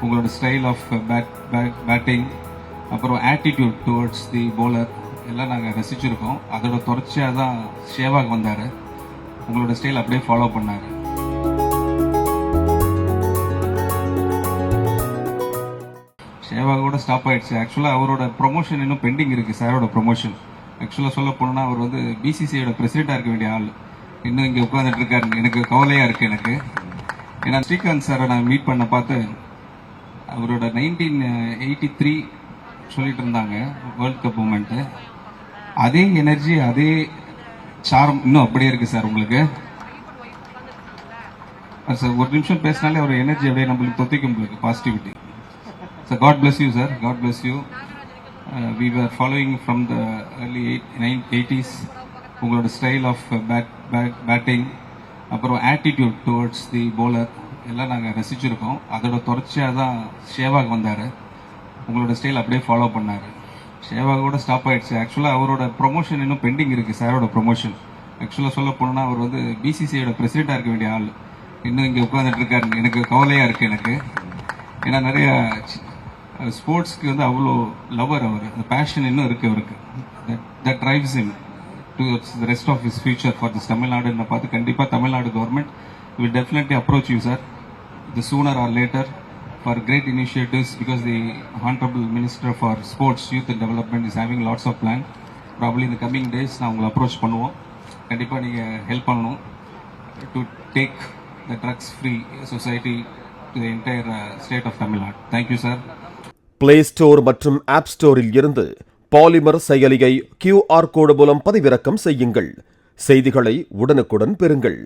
உங்களோட style of batting, அப்புறம் attitude towards the bowler எல்லாம் நாங்கள் ரசிச்சிருக்கோம். அதோட தொடர்ச்சியாக தான் சேவாக் வந்தார். உங்களோட ஸ்டைல் அப்படியே ஃபாலோ பண்ணார். சேவாகோட ஸ்டாப் ஆயிடுச்சு. ஆக்சுவலாக அவரோட ப்ரொமோஷன் இன்னும் பெண்டிங் இருக்குது. சாரோட ப்ரொமோஷன் ஆக்சுவலாக சொல்ல போனோம்னா அவர் வந்து பிசிசிஐயோட பிரசிடென்ட்டாக இருக்க வேண்டிய ஆள் இன்னும் இங்கே உட்காந்துட்டு இருக்காரு. எனக்கு கவலையாக இருக்குது எனக்கு. ஏன்னா ஸ்ரீகாந்த் சாரை நான் மீட் பண்ண பார்த்து அவரோட 1983 சொல்லிட்டு இருந்தாங்க வேர்ல்ட் கப் மூமெண்ட்டு. அதே எனர்ஜி அதே சாரம் இன்னும் அப்படியே இருக்குது சார் உங்களுக்கு. சார் ஒரு நிமிஷம் பேசினாலே அவர் எனர்ஜி அப்படியே நம்மளுக்கு தொத்திக்கும், உங்களுக்கு positivity. So God bless you, sir. God bless you. We were following from the early 80s. உங்களோட ஸ்டைல் ஆஃப் பேட்டிங், அப்புறம் ஆட்டிடியூட் டுவர்ட்ஸ் தி bowler எல்லாம் நாங்கள் ரசிச்சிருக்கோம். அதோட தொடர்ச்சியாக தான் சேவாக் வந்தார். உங்களோட ஸ்டைல் அப்படியே ஃபாலோ பண்ணார். சேவாகோட ஸ்டாப் ஆயிடுச்சு. ஆக்சுவலாக அவரோட ப்ரொமோஷன் இன்னும் பெண்டிங் இருக்குது. சாரோட ப்ரொமோஷன் ஆக்சுவலாக சொல்ல போனோம்னா அவர் வந்து பிசிசிஐயோட பிரசிடென்ட்டாக இருக்க வேண்டிய ஆள் இன்னும் இங்கே உட்காந்துட்டு இருக்காரு. எனக்கு கவலையாக இருக்குது எனக்கு. ஏன்னா நிறைய ஸ்போர்ட்ஸ்க்கு வந்து அவ்வளோ லவர் அவர். அந்த பேஷன் இன்னும் இருக்குது அவருக்கு. That drives him towards the rest of his future for this தமிழ்நாடுன்னு பார்த்து கண்டிப்பாக Tamil Nadu government will definitely approach you sir, the sooner or later, for great initiatives, because the honourable minister for sports youth and development is having lots of plan. Probably இந்த coming days நான் உங்களை approach பண்ணுவோம். கண்டிப்பாக நீங்கள் help பண்ணணும் to take the drugs free society to the entire state of Tamil Nadu. Thank you sir. Play store மற்றும் app ஸ்டோரில் இருந்து பாலிமர் செயலியை QR கோடு மூலம் பதிவிறக்கம் செய்யுங்கள். செய்திகளை உடனுக்குடன் பெறுங்கள்.